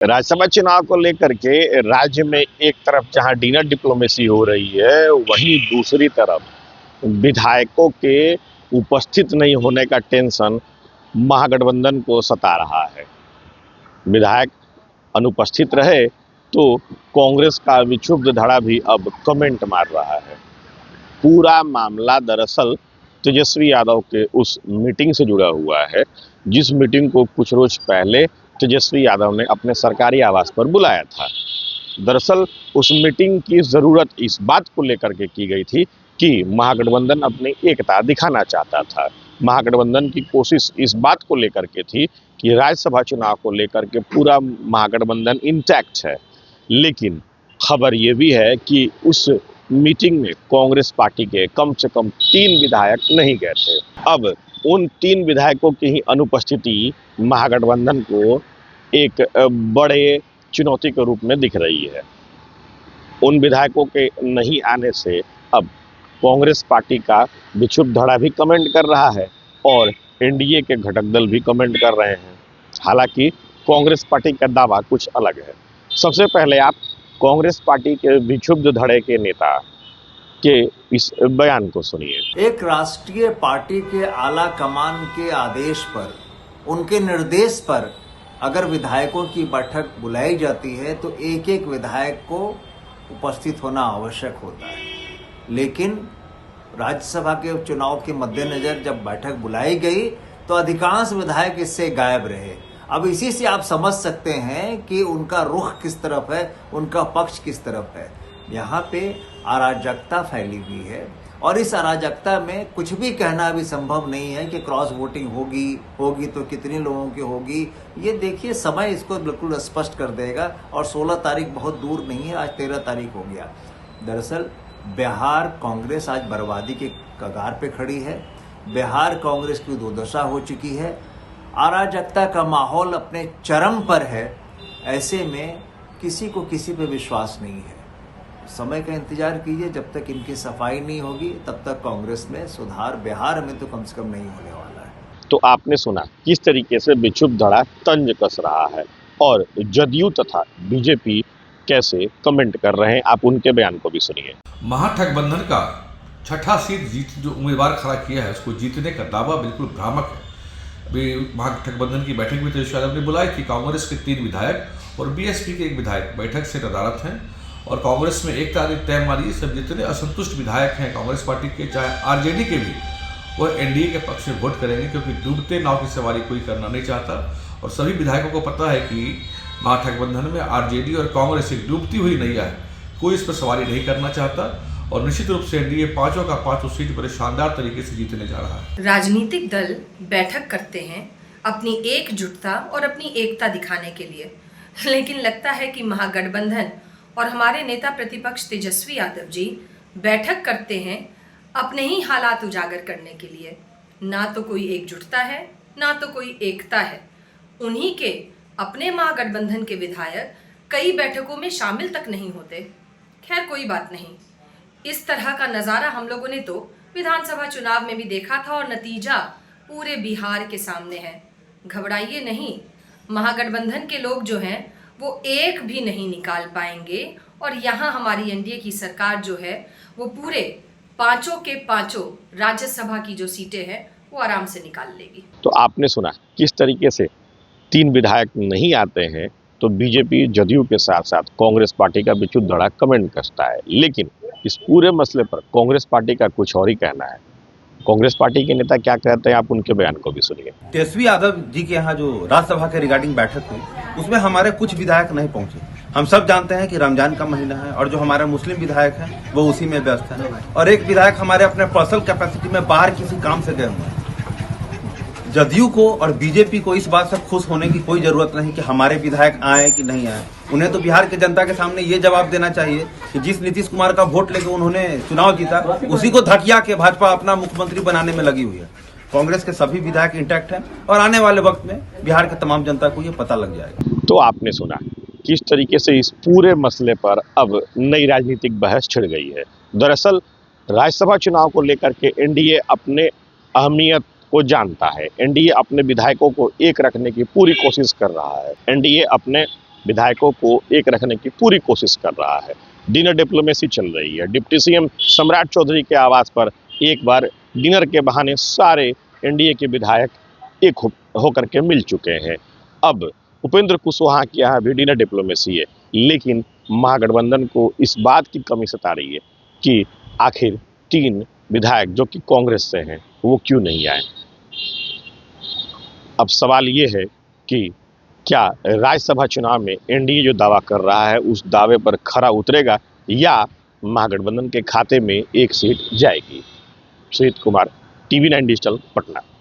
राज्यसभा चुनाव को लेकर के राज्य में एक तरफ जहां डिनर डिप्लोमेसी हो रही है, वहीं दूसरी तरफ विधायकों के उपस्थित नहीं होने का टेंशन महागठबंधन को सता रहा है। विधायक अनुपस्थित रहे तो कांग्रेस का विक्षुब्ध धड़ा भी अब कमेंट मार रहा है। पूरा मामला दरअसल तेजस्वी यादव के उस मीटिंग से जुड़ा हुआ है, जिस मीटिंग को कुछ रोज पहले तेजस्वी यादव ने अपने सरकारी आवास पर बुलाया था। दरअसल उस मीटिंग की ज़रूरत इस बात को लेकर के की गई थी कि महागठबंधन अपनी एकता दिखाना चाहता था। महागठबंधन की कोशिश इस बात को लेकर के थी कि राज्यसभा चुनाव को लेकर के पूरा महागठबंधन इंटैक्ट है। लेकिन खबर ये भी है कि उस मीटिंग में कांग्रेस पार्टी के कम से कम 3 विधायक नहीं गए थे। अब उन 3 विधायकों की ही अनुपस्थिति महागठबंधन को एक बड़े चुनौती के रूप में दिख रही है। उन विधायकों के नहीं आने से अब कांग्रेस पार्टी का विक्षुब्ध धड़ा भी कमेंट कर रहा है और एनडीए के घटक दल भी कमेंट कर रहे हैं। हालांकि कांग्रेस पार्टी का दावा कुछ अलग है। सबसे पहले आप कांग्रेस पार्टी के विक्षुब्ध धड़े के नेता के इस बयान को सुनिए। एक राष्ट्रीय पार्टी के आला कमान के आदेश पर, उनके निर्देश पर अगर विधायकों की बैठक बुलाई जाती है तो एक एक विधायक को उपस्थित होना आवश्यक होता है। लेकिन राज्यसभा के चुनाव के मद्देनजर जब बैठक बुलाई गई तो अधिकांश विधायक इससे गायब रहे। अब इसी से आप समझ सकते हैं कि उनका रुख किस तरफ है, उनका पक्ष किस तरफ है। यहाँ पे अराजकता फैली हुई है और इस अराजकता में कुछ भी कहना अभी संभव नहीं है कि क्रॉस वोटिंग होगी तो कितने लोगों की होगी। ये देखिए समय इसको बिल्कुल स्पष्ट कर देगा और 16 तारीख बहुत दूर नहीं है, आज 13 तारीख हो गया। दरअसल बिहार कांग्रेस आज बर्बादी के कगार पे खड़ी है। बिहार कांग्रेस की दुर्दशा हो चुकी है, अराजकता का माहौल अपने चरम पर है। ऐसे में किसी को किसी पे विश्वास नहीं है। समय का इंतजार कीजिए, जब तक इनकी सफाई नहीं होगी तब तक कांग्रेस में सुधार बिहार में तो कम से कम नहीं होने वाला है। तो आपने सुना किस तरीके से विक्षुब्ध धड़ा तंज कस रहा है और जदयू तथा बीजेपी कैसे कमेंट कर रहे हैं, आप उनके बयान को भी सुनिए। महागठबंधन का छठा सीट जीत जो उम्मीदवार खड़ा किया है उसको जीतने का दावा बिल्कुल भ्रामक है। महागठबंधन की बैठक में तेजस्वी यादव ने बुलाई कि कांग्रेस के 3 विधायक और बीएसपी के 1 विधायक बैठक से नदारत हैं और कांग्रेस में एक तारीख तय मारी। सब जितने असंतुष्ट विधायक हैं कांग्रेस पार्टी के, चाहे आरजेडी के भी, वह एनडीए के पक्ष में वोट करेंगे क्योंकि डूबते नाव की सवारी कोई करना नहीं चाहता। और सभी विधायकों को पता है कि महागठबंधन में आरजेडी और कांग्रेस एक डूबती हुई नैया है, कोई इस पर सवारी नहीं करना चाहता और निश्चित रूप से एनडीए 5 का 5 सीट बड़े शानदार तरीके से जीतने जा रहा है। राजनीतिक दल बैठक करते हैं अपनी एकजुटता और अपनी एकता दिखाने के लिए, लेकिन लगता है कि महागठबंधन और हमारे नेता प्रतिपक्ष तेजस्वी यादव जी बैठक करते हैं अपने ही हालात उजागर करने के लिए। ना तो कोई एकजुटता है, ना तो कोई एकता है। उन्हीं के अपने महागठबंधन के विधायक कई बैठकों में शामिल तक नहीं होते। खैर कोई बात नहीं, इस तरह का नज़ारा हम लोगों ने तो विधानसभा चुनाव में भी देखा था और नतीजा पूरे बिहार के सामने है। घबराइए नहीं, महागठबंधन के लोग जो हैं वो एक भी नहीं निकाल पाएंगे और यहाँ हमारी एनडीए की सरकार जो है वो पूरे 5 के 5 राज्यसभा की जो सीटें हैं वो आराम से निकाल लेगी। तो आपने सुना किस तरीके से 3 विधायक नहीं आते हैं तो बीजेपी जदयू के साथ साथ कांग्रेस पार्टी का विक्षुब्ध धड़ा कमेंट करता है। लेकिन इस पूरे मसले पर कांग्रेस पार्टी का कुछ और ही कहना है। कांग्रेस पार्टी के नेता क्या कहते हैं, आप उनके बयान को भी सुनिए। तेजस्वी यादव जी के यहाँ जो राज्यसभा के रिगार्डिंग बैठक हुई उसमें हमारे कुछ विधायक नहीं पहुंचे। हम सब जानते हैं कि रमजान का महीना है और जो हमारे मुस्लिम विधायक हैं वो उसी में व्यस्त है और एक विधायक हमारे अपने पर्सनल कैपेसिटी में बाहर किसी काम से गए हुए हैं। जदयू को और बीजेपी को इस बात से खुश होने की कोई जरूरत नहीं कि हमारे विधायक आए कि नहीं आए। उन्हें तो बिहार की जनता के सामने ये जवाब देना चाहिए कि जिस नीतीश कुमार का वोट लेकर उन्होंने चुनाव जीता उसी को धकिया के भाजपा अपना मुख्यमंत्री बनाने में लगी हुई है। कांग्रेस के सभी विधायक इंटैक्ट हैं और आने वाले वक्त में बिहार के तमाम जनता को ये पता लग जाएगा। तो आपने सुना किस तरीके से इस पूरे मसले पर अब नई राजनीतिक बहस छिड़ गई है। दरअसल राज्यसभा चुनाव को लेकर के एनडीए अपने अहमियत को जानता है। एनडीए अपने विधायकों को एक रखने की पूरी कोशिश कर रहा है। एनडीए अपने विधायकों को एक रखने की पूरी कोशिश कर रहा है। डिनर डिप्लोमेसी चल रही है। डिप्टी सीएम सम्राट चौधरी के आवास पर एक बार डिनर के बहाने सारे एनडीए के विधायक एक होकर के मिल चुके हैं। अब उपेंद्र कुशवाहा के यहाँ भी डिनर डिप्लोमेसी है, लेकिन महागठबंधन को इस बात की कमी सता रही है कि आखिर 3 विधायक जो कि कांग्रेस से हैं वो क्यों नहीं आए। अब सवाल ये है कि क्या राज्यसभा चुनाव में एनडीए जो दावा कर रहा है उस दावे पर खरा उतरेगा या महागठबंधन के खाते में एक सीट जाएगी। Sujeet Kumar, TV9 digital, Patna.